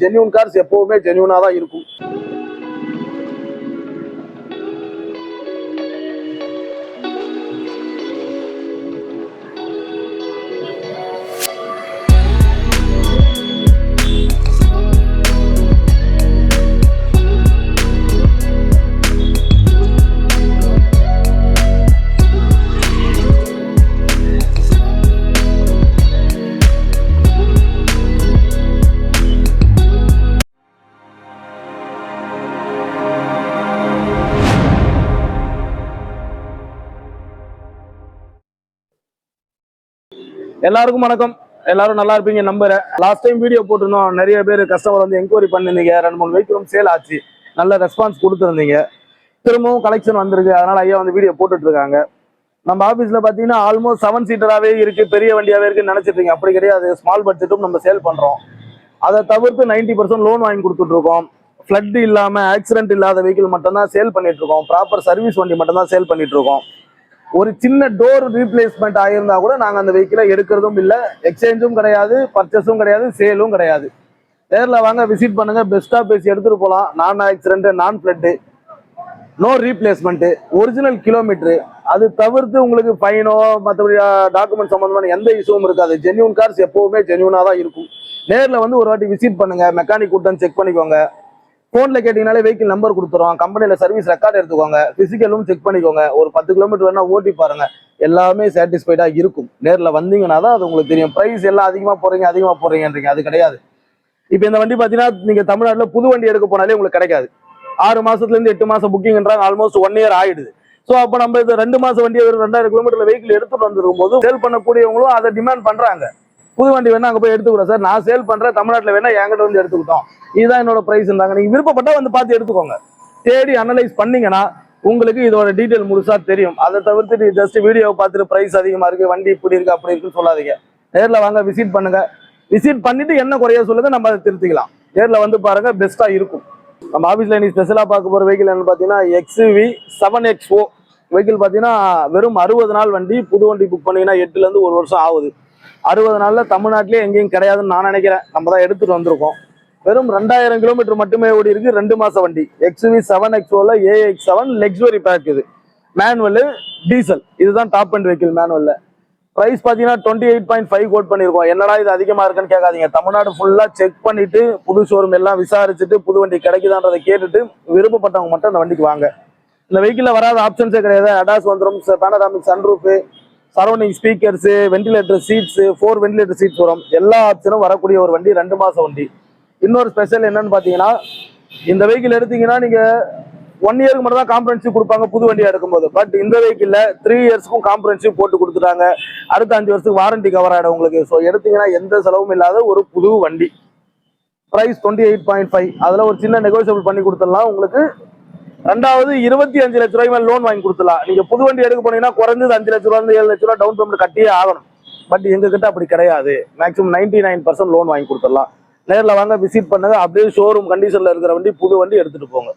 Genuine cars எப்பவுமே ஜென்யூனா தான் இருக்கும். எல்லாருக்கும் வணக்கம். எல்லாரும் நல்லா இருப்பீங்க நம்புறேன். லாஸ்ட் டைம் வீடியோ போட்டிருந்தோம், நிறைய பேர் கஸ்டமர் வந்து என்கொயரி பண்ணிருந்தீங்க. 2-3 வெஹிக்கிளும் சேல் ஆச்சு, நல்ல ரெஸ்பான்ஸ் கொடுத்துருந்தீங்க. திரும்பவும் கலெக்ஷன் வந்திருக்கு, அதனால ஐயா வந்து வீடியோ போட்டுட்டு இருக்காங்க. நம்ம ஆஃபீஸில் பார்த்தீங்கன்னா ஆல்மோஸ்ட் 7 சீட்டராகவே இருக்கு, பெரிய வண்டியாகவே இருக்குன்னு நினைச்சிருக்கீங்க. அப்படி கிடையாது, ஸ்மால் பட்ஜெட்டும் நம்ம சேல் பண்ணுறோம். அதை தவிர்த்து 90% லோன் வாங்கி கொடுத்துட்டு இருக்கோம். ஃப்ளட் இல்லாமல் ஆக்சிடென்ட் இல்லாத வெஹிக்கிள் மட்டும்தான் சேல் பண்ணிட்டு இருக்கோம். ப்ராப்பர் சர்வீஸ் வண்டி மட்டும்தான் சேல் பண்ணிட்டு இருக்கோம். ஒரு சின்ன டோர் ரீப்ளேஸ்மெண்ட் ஆகியிருந்தா கூட நாங்கள் அந்த வெஹிக்கிளை எடுக்கிறதும் இல்லை, எக்ஸ்சேஞ்சும் கிடையாது, பர்ச்சேஸும் கிடையாது, சேலும் கிடையாது. நேரில் வாங்க, விசிட் பண்ணுங்க, பெஸ்ட்டாக பேசி எடுத்துகிட்டு போகலாம். Non accident, non flood, no replacement, original kilometre. அது தவிர்த்து உங்களுக்கு ஃபைனோ மற்றபடி டாக்குமெண்ட் சம்மந்தமான எந்த இஷ்யூவும் இருக்காது. ஜென்யூன் கார்ஸ் எப்போவுமே ஜென்யூனாக தான் இருக்கும். நேரில் வந்து ஒரு வாட்டி விசிட் பண்ணுங்க, மெக்கானிக் கூட்டம் செக் பண்ணிக்கோங்க. ஃபோனில் கேட்டிங்கனாலே வெஹிக்கிள் நம்பர் கொடுத்துருவோம். கம்பெனியில் சர்வீஸ் ரெக்கார்டு எடுத்துக்கோங்க, ஃபிசிக்கலும் செக் பண்ணிக்கோங்க. ஒரு 10 கிலோமீட்டர் வேணால் ஓட்டி பாருங்க, எல்லாமே சாட்டிஸ்ஃபைடாக இருக்கும். நேரில் வந்தீங்கன்னா தான் அது உங்களுக்கு தெரியும். ப்ரைஸ் எல்லாம் அதிகமாக போடுறீங்கன்றீங்க, அது கிடையாது. இப்போ இந்த வண்டி பார்த்தீங்கன்னா நீங்கள் தமிழ்நாட்டில் புது வண்டி எடுக்க போனாலே உங்களுக்கு கிடைக்காது. 6 மாதத்துலேருந்து 8 மாதம் புக்கிங்ன்றாங்க, ஆல்மோஸ்ட் 1 இயர் ஆயிடுது. ஸோ அப்போ நம்ம இது 2 மாதம் வண்டியை ஒரு 2000 கிலோமீட்டர் வெஹிக்கிள் எடுத்துகிட்டு வந்துருக்கும் போது சேல் பண்ணக்கூடியவங்களும் அதை டிமாண்ட் பண்ணுறாங்க. புது வண்டி வேணா அங்கே போய் எடுத்துக்கிறோம் சார், நான் சேல் பண்ணுறேன், தமிழ்நாட்டில் வேணா என்கிட்ட வந்து எடுத்துக்கிட்டோம், இதுதான் என்னோட ப்ரைஸ்ன்றாங்க. நீங்கள் விருப்பப்பட்டா வந்து பார்த்து எடுத்துக்கோங்க. தேடி அனலைஸ் பண்ணீங்கன்னா உங்களுக்கு இதோட டீட்டெயில் முழுசா தெரியும். அதை தவிர்த்துட்டு ஜஸ்ட் வீடியோவை பார்த்துட்டு ப்ரைஸ் அதிகமாக இருக்குது, வண்டி இப்படி இருக்குது அப்படி இருக்குன்னு சொல்லாதீங்க. நேரில் வாங்க, விசிட் பண்ணுங்க. விசிட் பண்ணிட்டு என்ன குறைய சொல்லுங்க, நம்ம அதை திருத்திக்கலாம். நேரில் வந்து பாருங்க, பெஸ்ட்டாக இருக்கும். நம்ம ஆஃபீஸில் இன்னைக்கு ஸ்பெஷலாக பார்க்க போகிற வெஹிக்கிள் என்னன்னு பார்த்தீங்கன்னா XUV 7XO வெஹிக்கிள். பார்த்தீங்கன்னா வெறும் 60 நாள் வண்டி. புது வண்டி புக் பண்ணீங்கன்னா 8லேருந்து 1 வருஷம் ஆகுது. 60 நாளில் தமிழ்நாட்டிலே எங்கேயும் கிடையாதுன்னு நான் நினைக்கிறேன். நம்ம தான் எடுத்துகிட்டு வந்திருக்கோம். வெறும் 2000 கிலோமீட்டர் மட்டுமே ஓடி இருக்கு. 2 மாசம் வண்டி. XUV 7XOல AX7 லக்ஸுரி பேக். இது மேனுவல் டீசல், இதுதான் டாப் அண்ட் வெஹிக்கிள் மேனுவல்ல. பிரைஸ் பார்த்தீங்கன்னா 28.5 கோட் பண்ணியிருக்கோம். என்னடா இது அதிகமாக இருக்குன்னு கேட்காதீங்க. தமிழ்நாடு ஃபுல்லாக செக் பண்ணிட்டு புது ஷோரூம் எல்லாம் விசாரிச்சுட்டு புது வண்டி கிடைக்குதான்றதை கேட்டுட்டு விருப்பப்பட்டவங்க மட்டும் அந்த வண்டிக்கு வாங்க. இந்த வெஹிக்கிளில் வராத ஆப்ஷன்ஸே கிடையாது. அடாஸ் வந்துடும், panoramic sunroof, surrounding speakers, ventilator seats, 4 ventilator seats வரும். எல்லா ஆப்ஷனும் வரக்கூடிய ஒரு வண்டி, 2 மாசம் வண்டி. இன்னொரு ஸ்பெஷல் என்னன்னு பார்த்தீங்கன்னா, இந்த வெஹிக்கிள் எடுத்தீங்கன்னா நீங்கள் 1 இயருக்கு மட்டும் தான் காம்பரன்சிவ் கொடுப்பாங்க புது வண்டியை எடுக்கும்போது. பட் இந்த வெஹிக்கிளில் 3 இயர்ஸ்க்கும் காம்பரன்சிவ் போட்டு கொடுத்துட்டாங்க. அடுத்த 5 வருஷத்துக்கு வாரண்டி கவர் ஆகிடும் உங்களுக்கு. ஸோ எடுத்தீங்கன்னா எந்த செலவும் இல்லாத ஒரு புது வண்டி. ப்ரைஸ் 28.5. அதில் ஒரு சின்ன நெகோசியபிள் பண்ணி கொடுத்துடலாம் உங்களுக்கு. ரெண்டாவது 25 லட்ச ரூபாய் மேலே லோன் வாங்கி கொடுத்துலாம். நீங்கள் புது வண்டி எடுக்க போனீங்கன்னா குறைஞ்சது 5 லட்ச ரூபாயிலிருந்து 7 லட்ச ரூபா டவுன் பேமெண்ட் கட்டியே ஆகணும். பட் எங்ககிட்ட அப்படி கிடையாது. மேக்ஸிமம் 99% லோன் வாங்கி கொடுத்துடலாம். நேரில் வாங்க, விசிட் பண்ணுங்க. அப்படியே ஷோரூம் கண்டிஷன்ல இருக்கிற வண்டி, புது வண்டி எடுத்துட்டு போங்க.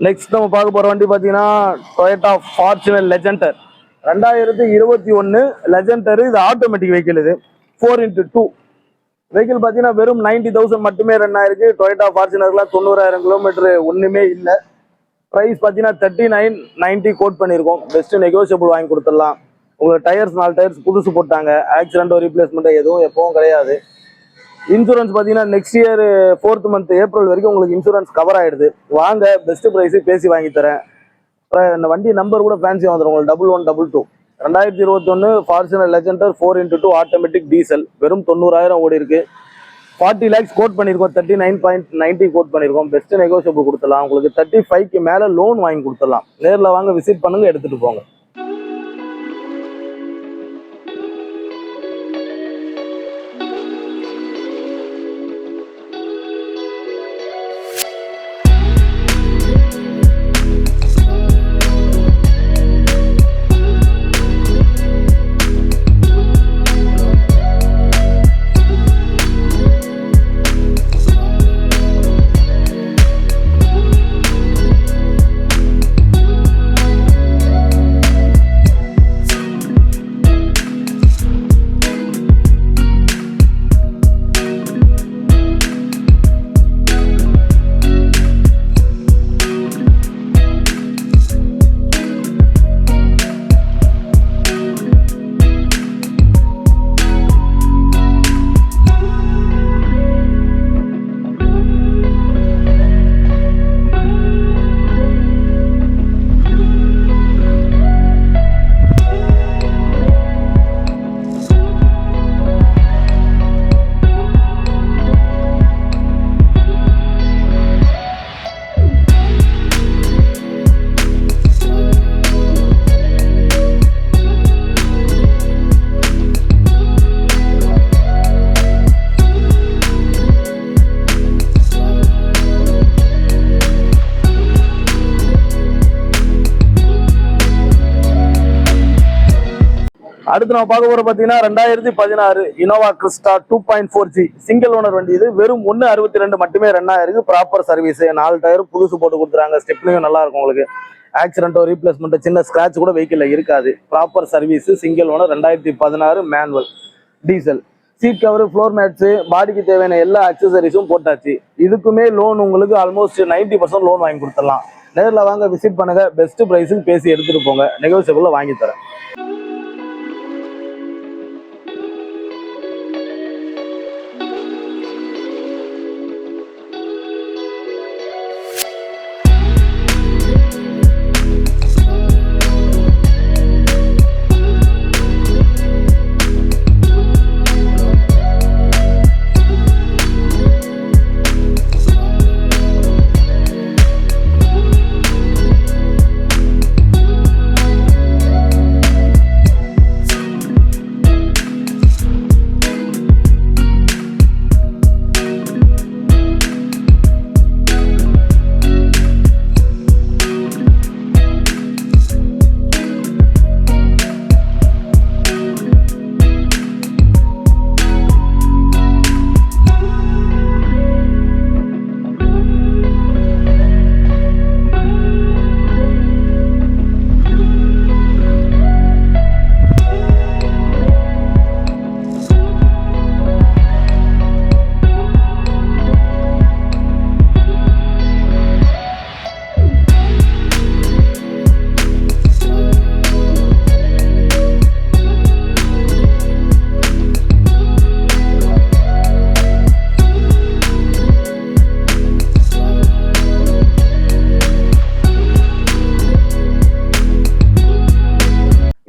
நெக்ஸ்ட் நம்ம பார்க்க போற வண்டி பார்த்தீங்கன்னா டொயோட்டா ஃபார்ச்சுனர் லெஜெண்டர் 2021 லெஜெண்டர். இது ஆட்டோமேட்டிக் வெஹிக்கிள். இது 4x2 வெஹிக்கிள் பார்த்தீங்கன்னா வெறும் 90,000 மட்டுமே ரன் ஆயிருக்கு. டொயோட்டா ஃபார்ச்சுனர்லாம் 90,000 கிலோமீட்டர் ஒன்றுமே இல்லை. ப்ரைஸ் பார்த்தீங்கன்னா 3990 கோட் பண்ணியிருக்கோம். பெஸ்ட் நெகோசியபிள் வாங்கி கொடுத்துடலாம். உங்களுக்கு டயர்ஸ் 4 டயர்ஸ் புதுசு போட்டாங்க. ஆக்சிடென்ட் ரீப்ளேஸ்மெண்ட் எதுவும் எப்பவும் கிடையாது. இன்சூரன்ஸ் பார்த்தீங்கன்னா next year 4th month April வரைக்கும் உங்களுக்கு இன்சூரன்ஸ் கவர் ஆயிடுது. வாங்க பெஸ்ட் ப்ரைஸ் பேசி வாங்கி தரேன். இந்த வண்டி நம்பர் கூட ஃபேன்சி வந்துடும் உங்களுக்கு 1122. 2021 Fortuner Legendre 4x2 automatic diesel. வெறும் 90,000 ஓடி இருக்கு. 40 lakhs கோட் பண்ணியிருக்கோம். 39.90 கோட் பண்ணியிருக்கோம். பெஸ்ட் நெகோசியபிள் கொடுத்துடலாம். உங்களுக்கு 35க்கு மேலே லோன் வாங்கி கொடுத்துடலாம். நேரில் வாங்க, விசிட் பண்ணுங்க, எடுத்துட்டு போங்க. அடுத்து நம்ம பார்க்க போற பாத்தீங்கன்னா 2016 Innova Crysta 2.4G single owner வண்டி. இது வெறும் 162 மட்டுமே ரன் ஆயிருக்கு. Proper service. 4 டயரும் புதுசு போட்டு கொடுத்துறாங்க. ஸ்டெப்லையும் நல்லா இருக்கும். உங்களுக்கு ஆக்சிடென்ட்டோ ரீப்ளேஸ்மெண்ட் சின்ன ஸ்கிராட்ச் கூட வெஹிக்கிள்ல இருக்காது. Proper service. Single owner 2016 manual diesel. Seat cover, floor mats, பாடிக்கு தேவையான எல்லா அக்சசரிஸும் போட்டாச்சு. இதுக்குமே லோன் உங்களுக்கு ஆல்மோஸ்ட் 90% லோன் வாங்கி கொடுத்துடலாம். நேரில் வாங்க, விசிட் பண்ணுங்க. பெஸ்ட் ப்ரைஸுக்கு பேசி எடுத்துட்டு போங்க. நெகோசியபிள் வாங்கி தரேன்.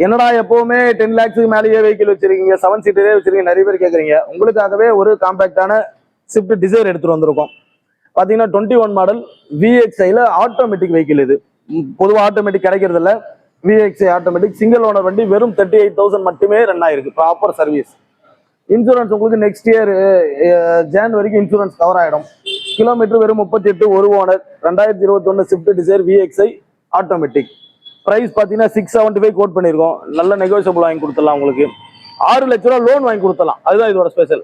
என்னடா எப்பவுமே 10 lakhs மேலேயே வெஹிக்கிள் வச்சிருக்கீங்க, 7 சீட்டரே வச்சிருக்கீங்க, நிறைய பேர் கேட்குறீங்க. உங்களுக்காகவே ஒரு காம்பாக்டான ஸ்விஃப்ட் டிசைர் எடுத்துட்டு வந்திருக்கோம். பார்த்தீங்கன்னா 21 மாடல் VXIல ஆட்டோமேட்டிக் வெஹிக்கிள். இது பொதுவாக ஆட்டோமேட்டிக் கிடைக்கிறது இல்லை. VXI ஆட்டோமேட்டிக் சிங்கிள் ஓனர் வண்டி. வெறும் 38,000 மட்டுமே ரன் ஆயிருக்கு. Proper service. இன்சூரன்ஸ் உங்களுக்கு நெக்ஸ்ட் இயர் ஜான் வரைக்கும் இன்சூரன்ஸ் கவர் ஆகிடும். கிலோமீட்டர் வெறும் 38, ஒரு owner. 2021 Swift Dzire VXI automatic. Price பார்த்தீங்கன்னா 675 கோட் பண்ணியிருக்கோம். நல்ல நெகோசியபிள் வாங்கி கொடுத்துடலாம். உங்களுக்கு 6 லட்ச ரூபா லோன் வாங்கி கொடுத்துடலாம். அதுதான் இதோட ஸ்பெஷல்.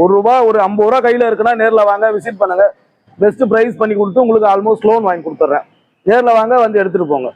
ஒரு ரூபா ஒரு 50 ரூபா கையில் இருக்குன்னா நேரில் வாங்க, விசிட் பண்ணுங்க. பெஸ்ட் பிரைஸ் பண்ணி கொடுத்து உங்களுக்கு ஆல்மோஸ்ட் லோன் வாங்கி கொடுத்துட்றேன். நேரில் வாங்க வந்து எடுத்துகிட்டு போங்க.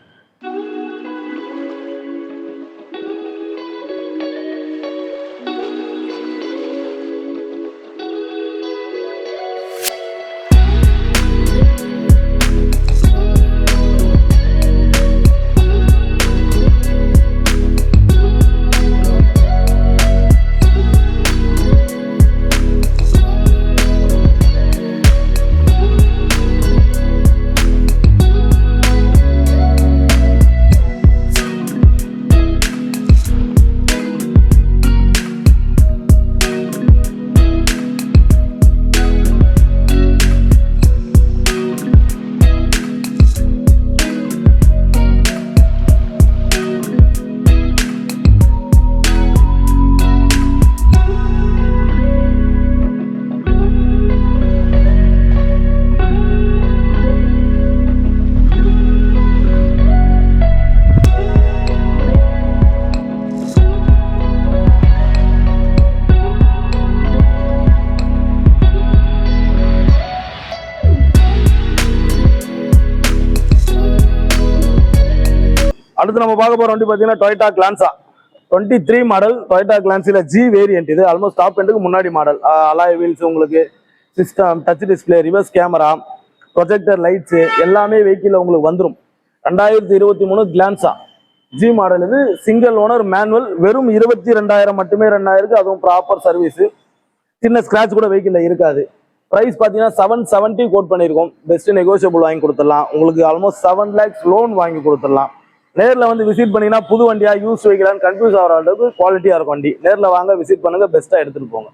அடுத்து நம்ம பார்க்க போற வண்டி பார்த்தீங்கன்னா டொயோட்டா கிளான்சா 23 மாடல் டொயோட்டா கிளான்சில ஜி வேரியன்ட். இது ஆல்மோஸ்ட் டாப் எண்டுக்கு முன்னாடி மாடல். அலாய் வீல்ஸ், உங்களுக்கு system, touch display, reverse camera, projector lights எல்லாமே வெஹிக்கிள் உங்களுக்கு வந்துடும். 2023 கிளான்சா ஜி மாடல். இது சிங்கிள் ஓனர் மேனுவல். வெறும் 22,000 மட்டுமே ரன் ஆயிருக்கு. அதுவும் ப்ராப்பர் சர்வீஸ். சின்ன ஸ்கிராச் கூட வெஹிக்கிள் இருக்காது. பிரைஸ் பார்த்தீங்கன்னா 770 கோட் பண்ணியிருக்கோம். பெஸ்ட் நெகோசியபிள் வாங்கி கொடுத்துடலாம். உங்களுக்கு ஆல்மோஸ்ட் 7 lakhs லோன் வாங்கி கொடுத்துடலாம். நேரில் வந்து விசிட் பண்ணீங்கன்னா புது வண்டியா யூஸ் வெஹிக்கிளான்னு கன்ஃபியூஸ் ஆகிற அளவுக்கு குவாலிட்டியாக இருக்கும் வண்டி. நேரில் வாங்க, விசிட் பண்ணுங்க, பெஸ்ட்டாக எடுத்துகிட்டு போங்க.